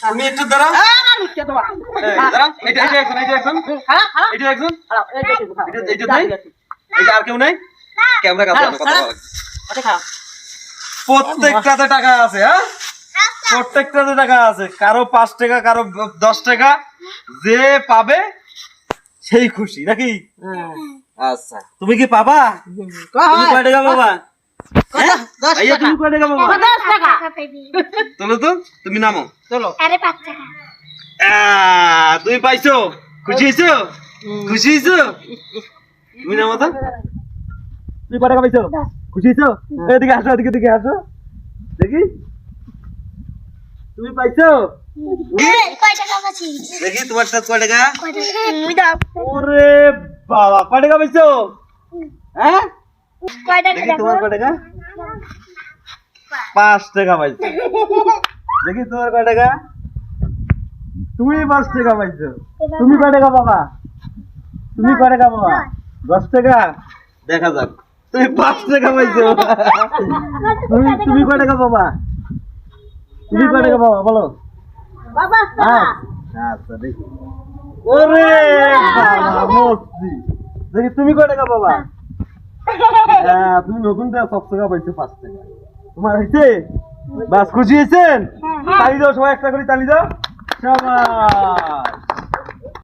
তুমি একটু দাঁড়াও। আর কেউ নাই? ক্যামেরা কাছে প্রত্যেকটাতে টাকা আছে। হ্যাঁ, প্রত্যেকটাতে টাকা আছে। কারো 5 টাকা, কারো 10 টাকা, যে পাবে সেই খুশি নাকি? আচ্ছা, তুমি কি পাবা? তুমি কয় টাকা পাবা? তুমি কয় টাকা পাবা? চলো তো, তুমি নামো। চলো। আরে 5 টাকা। তুমি পাইছো? খুশি হয়েছো? খুশি হয়েছো? তুমি নামো তো। তুমি কয় টাকা পাইছো? খুশি হয়েছো? এদিকে আসো, এদিকে আসো দেখি। তুমি পাইছো? কয় টাকা পাচ্ছি? দেখি তোমার সাথে কয় টাকা? তুমি দাও। ওরে বাবা, কয় টাকা পাইছো? হ্যাঁ, কয় টাকা দেখি দেখো? তোমার কয় টাকা? 5 টাকা পাইছো। দেখি তোমার কয় টাকা? তুমি 5 টাকা পাইছো। তুমি কয় টাকা পাবা? তুমি কয় টাকা পাবা? 10 টাকা। দেখা যাক। তুমি 5 টাকা পাইছো। তুমি কয় টাকা পাবা? তুমি কয় টাকা পাবা বলো? বাবা আচ্ছা দেখি। ওরে বাবা, মস্তি। দেখি তুমি কয় টাকা পাবা? তুমি নতুন সব টাকা পাইছো 5 টাকা। তোমার হয়েছে? বাস, খুশি হয়েছেন? তালি দাও সবাই, একটা করে তালি দাও। শাবাশ।